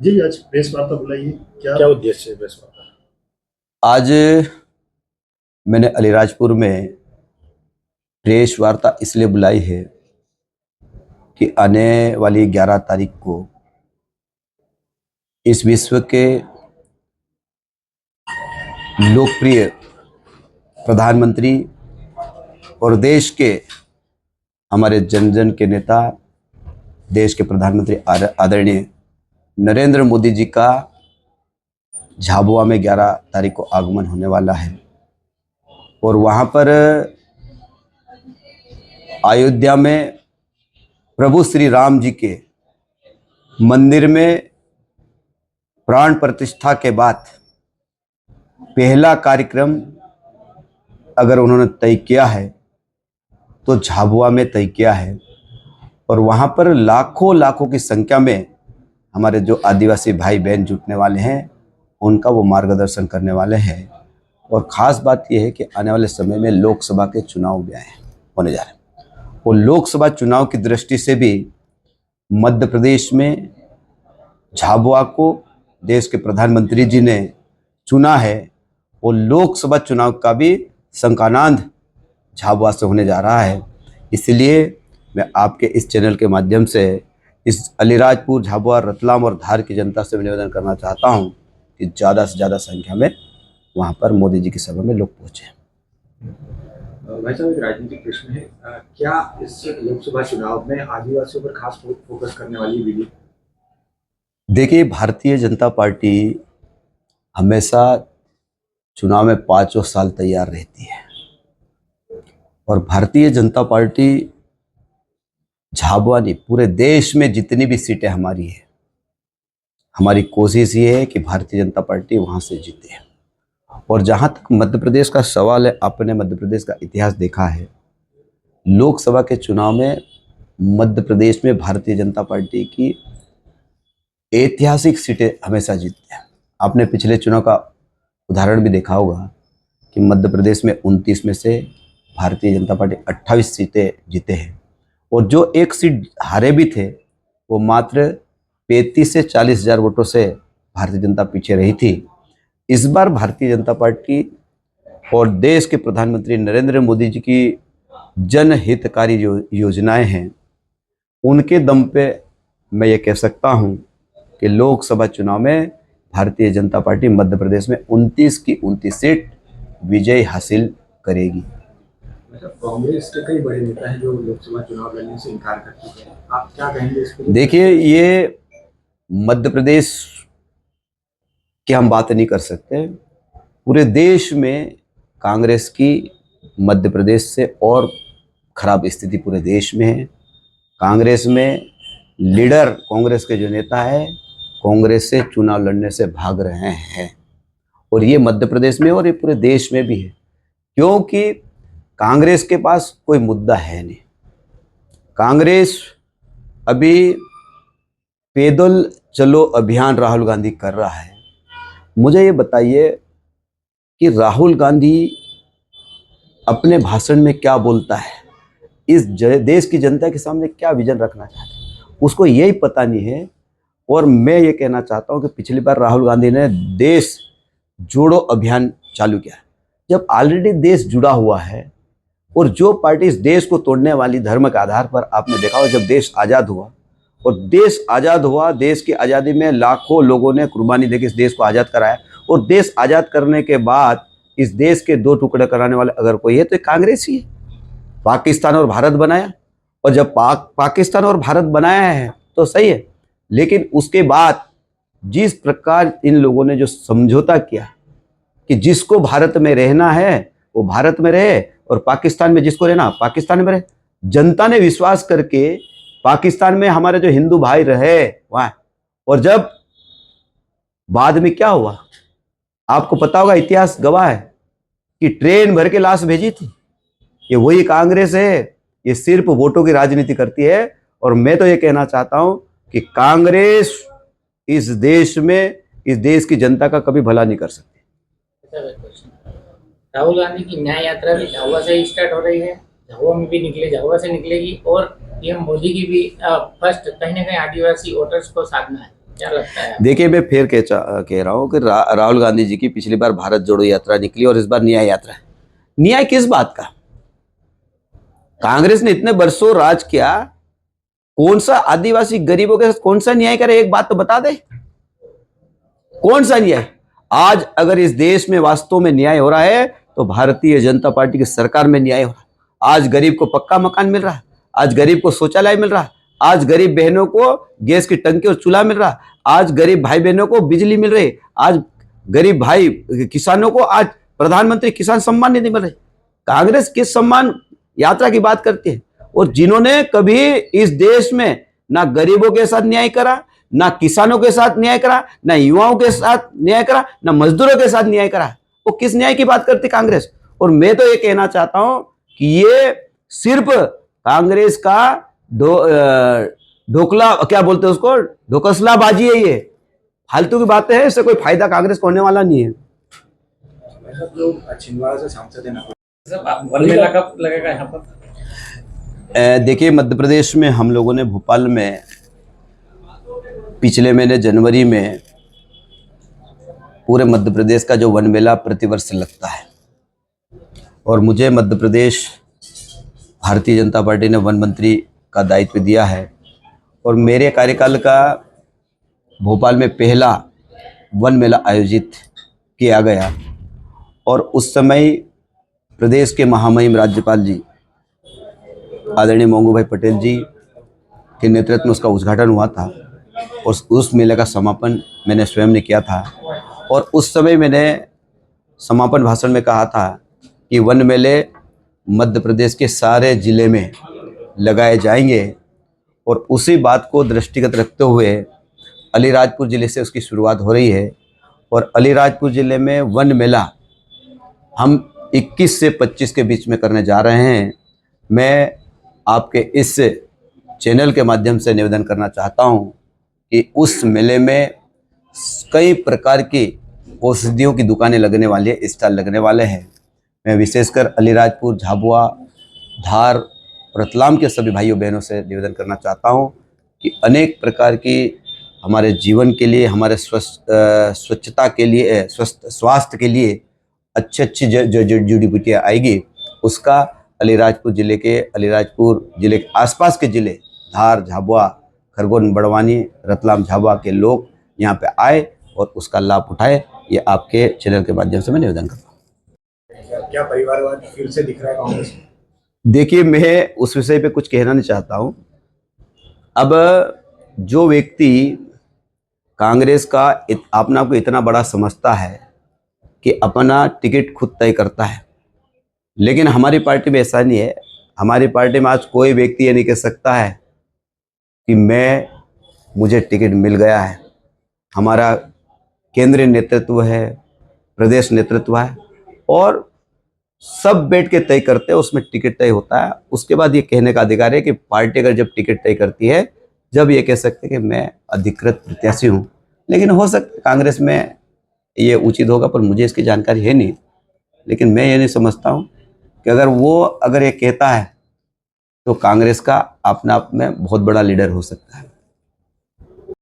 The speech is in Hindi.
जी, आज प्रेस वार्ता बुलाई है, क्या क्या उद्देश्य है प्रेस वार्ता? आज मैंने अलीराजपुर में प्रेस वार्ता इसलिए बुलाई है कि आने वाली 11 तारीख को इस विश्व के लोकप्रिय प्रधानमंत्री और देश के हमारे जन जन के नेता, देश के प्रधानमंत्री आदरणीय नरेंद्र मोदी जी का झाबुआ में 11 तारीख को आगमन होने वाला है। और वहाँ पर अयोध्या में प्रभु श्री राम जी के मंदिर में प्राण प्रतिष्ठा के बाद पहला कार्यक्रम अगर उन्होंने तय किया है तो झाबुआ में तय किया है। और वहाँ पर लाखों लाखों की संख्या में हमारे जो आदिवासी भाई बहन जुटने वाले हैं, उनका वो मार्गदर्शन करने वाले हैं। और ख़ास बात यह है कि आने वाले समय में लोकसभा के चुनाव भी होने जा रहे हैं। और लोकसभा चुनाव की दृष्टि से भी मध्य प्रदेश में झाबुआ को देश के प्रधानमंत्री जी ने चुना है। और लोकसभा चुनाव का भी संकानांद झाबुआ से होने जा रहा है। इसलिए मैं आपके इस चैनल के माध्यम से इस अलीराजपुर, झाबुआ, रतलाम और धार की जनता से निवेदन करना चाहता हूं कि ज़्यादा से ज़्यादा संख्या में वहां पर मोदी जी की सभा में लोग पहुंचे। भाई साहब, एक राजनीतिक प्रश्न है, क्या इस लोकसभा चुनाव में आदिवासियों पर खास फोकस करने वाली विधि? देखिए, भारतीय जनता पार्टी हमेशा चुनाव में 5 साल तैयार रहती है। और भारतीय जनता पार्टी झाबुआ नहीं, पूरे देश में जितनी भी सीटें हमारी है, हमारी कोशिश ये है कि भारतीय जनता पार्टी वहाँ से जीते। और जहाँ तक मध्य प्रदेश का सवाल है, आपने मध्य प्रदेश का इतिहास देखा है। लोकसभा के चुनाव में मध्य प्रदेश में भारतीय जनता पार्टी की ऐतिहासिक सीटें हमेशा जीतते हैं। आपने पिछले चुनाव का उदाहरण भी देखा होगा कि मध्य प्रदेश में 29 में से भारतीय जनता पार्टी 28 सीटें जीते हैं। और जो एक सीट हारे भी थे, वो मात्र 35 से 40 हज़ार वोटों से भारतीय जनता पीछे रही थी। इस बार भारतीय जनता पार्टी और देश के प्रधानमंत्री नरेंद्र मोदी जी की जनहितकारी जो योजनाएं हैं, उनके दम पे मैं ये कह सकता हूं कि लोकसभा चुनाव में भारतीय जनता पार्टी मध्य प्रदेश में 29 की 29 सीट विजय हासिल करेगी। कांग्रेस के कई बड़े नेता हैं जो लोकसभा चुनाव लड़ने से इनकार कर चुके हैं, आप क्या कहेंगे इस पर? देखिए, ये मध्य प्रदेश की हम बात नहीं कर सकते। पूरे देश में कांग्रेस की मध्य प्रदेश से और खराब स्थिति पूरे देश में है। कांग्रेस में लीडर, कांग्रेस के जो नेता है, कांग्रेस से चुनाव लड़ने से भाग रहे हैं। और ये मध्य प्रदेश में और ये पूरे देश में भी है, क्योंकि कांग्रेस के पास कोई मुद्दा है नहीं। कांग्रेस अभी पैदल चलो अभियान राहुल गांधी कर रहा है। मुझे ये बताइए कि राहुल गांधी अपने भाषण में क्या बोलता है, इस देश की जनता के सामने क्या विजन रखना चाहता है, उसको यही पता नहीं है। और मैं ये कहना चाहता हूँ कि पिछली बार राहुल गांधी ने देश जोड़ो अभियान चालू किया। जब ऑलरेडी देश जुड़ा हुआ है और जो पार्टी इस देश को तोड़ने वाली, धर्म के आधार पर, आपने देखा हो जब देश आज़ाद हुआ, और देश आज़ाद हुआ, देश की आज़ादी में लाखों लोगों ने कुर्बानी देकर इस देश को आज़ाद कराया। और देश आज़ाद करने के बाद इस देश के 2 टुकड़े कराने वाले अगर कोई है तो कांग्रेस ही है। पाकिस्तान और भारत बनाया, और जब पाकिस्तान और भारत बनाया है तो सही है, लेकिन उसके बाद जिस प्रकार इन लोगों ने जो समझौता किया कि जिसको भारत में रहना है वो भारत में रहे, और पाकिस्तान में जिसको रहना पाकिस्तान में रहे। जनता ने विश्वास करके पाकिस्तान में हमारे जो हिंदू भाई रहे वहां, और जब बाद में क्या हुआ आपको पता होगा, इतिहास गवाह है कि ट्रेन भर के लाश भेजी थी। ये वही कांग्रेस है, ये सिर्फ वोटों की राजनीति करती है। और मैं तो ये कहना चाहता हूं कि कांग्रेस इस देश में, इस देश की जनता का कभी भला नहीं कर सकती। राहुल गांधी की न्याय यात्रा भी झाबुआ से ही स्टार्ट हो रही है, झाबुआ में भी निकले, झाबुआ से निकलेगी। और पीएम मोदी की भी फर्स्ट कहीं ना कहीं आदिवासी वोटर्स को साधना है। क्या लगता है? देखिए, मैं फिर कह रहा हूँ कि राहुल गांधी जी की पिछली बार भारत जोड़ो यात्रा निकली और इस बार न्याय यात्रा है। न्याय किस बात का? कांग्रेस ने इतने बरसों राज किया, कौन सा आदिवासी गरीबों के साथ कौन सा न्याय करे? एक बात तो बता दे, कौन सा न्याय? आज अगर इस देश में वास्तव में न्याय हो रहा है तो भारतीय जनता पार्टी की सरकार में न्याय हो रहा है। आज गरीब को पक्का मकान मिल रहा है, आज गरीब को शौचालय मिल रहा है, आज गरीब बहनों को गैस की टंकी और चूल्हा मिल रहा है, आज गरीब भाई बहनों को बिजली मिल रही है, आज गरीब भाई किसानों को आज प्रधानमंत्री किसान सम्मान निधि मिल रही। कांग्रेस किस सम्मान यात्रा की बात करती है? और जिन्होंने कभी इस देश में ना गरीबों के साथ न्याय करा, ना किसानों के साथ न्याय करा, ना युवाओं के साथ न्याय करा, ना मजदूरों के साथ न्याय करा, वो किस न्याय की बात करती कांग्रेस? और मैं तो ये कहना चाहता हूं कि ये सिर्फ कांग्रेस का ढोकला, क्या बोलते हैं उसको, ढोकसलाबाजी है। ये फालतू की बातें हैं, इससे कोई फायदा कांग्रेस को होने वाला नहीं है। भाई साहब, जो छिंदवाड़ा से सांसद है ना, वन मेला कब लगेगा यहाँ पर? देखिए, मध्य प्रदेश में हम लोगों ने भोपाल में पिछले महीने जनवरी में पूरे मध्य प्रदेश का जो वन मेला प्रतिवर्ष लगता है, और मुझे मध्य प्रदेश भारतीय जनता पार्टी ने वन मंत्री का दायित्व दिया है, और मेरे कार्यकाल का भोपाल में पहला वन मेला आयोजित किया गया। और उस समय प्रदेश के महामहिम राज्यपाल जी आदरणीय मंगू भाई पटेल जी के नेतृत्व में उसका उद्घाटन हुआ था, और उस मेले का समापन मैंने स्वयं ने किया था। और उस समय मैंने समापन भाषण में कहा था कि वन मेले मध्य प्रदेश के सारे ज़िले में लगाए जाएंगे, और उसी बात को दृष्टिगत रखते हुए अलीराजपुर ज़िले से उसकी शुरुआत हो रही है। और अलीराजपुर ज़िले में वन मेला हम 21 से 25 के बीच में करने जा रहे हैं। मैं आपके इस चैनल के माध्यम से निवेदन करना चाहता हूं कि उस मेले में कई प्रकार की औषधियों की दुकानें लगने वाली है, स्टॉल लगने वाले हैं। मैं विशेषकर अलीराजपुर, झाबुआ, धार, रतलाम के सभी भाइयों बहनों से निवेदन करना चाहता हूं कि अनेक प्रकार की हमारे जीवन के लिए, हमारे स्वच्छता के लिए, स्वास्थ्य के लिए अच्छी अच्छी जो जड़ी बूटियाँ आएगी, उसका अलीराजपुर ज़िले के आसपास के ज़िले धार, झाबुआ, खरगोन, बड़वानी, रतलाम, झाबुआ के लोग यहाँ पे आए और उसका लाभ उठाए। ये आपके चैनल के माध्यम से मैं निवेदन करता हूँ। क्या परिवारवाद फिर से दिख रहा है कांग्रेस में? देखिए, मैं उस विषय पे कुछ कहना नहीं चाहता हूँ। अब जो व्यक्ति कांग्रेस का अपने आप को इतना बड़ा समझता है कि अपना टिकट खुद तय करता है, लेकिन हमारी पार्टी में ऐसा नहीं है। हमारी पार्टी में आज कोई व्यक्ति ये नहीं कह सकता है कि मुझे टिकट मिल गया है। हमारा केंद्रीय नेतृत्व है, प्रदेश नेतृत्व है, और सब बैठ के तय करते हैं, उसमें टिकट तय होता है। उसके बाद ये कहने का अधिकार है कि पार्टी अगर जब टिकट तय करती है, जब ये कह सकते हैं कि मैं अधिकृत प्रत्याशी हूँ। लेकिन हो सकता है कांग्रेस में ये उचित होगा, पर मुझे इसकी जानकारी है नहीं। लेकिन मैं ये नहीं समझता हूँ कि अगर ये कहता है तो कांग्रेस का अपने आप में बहुत बड़ा लीडर हो सकता है।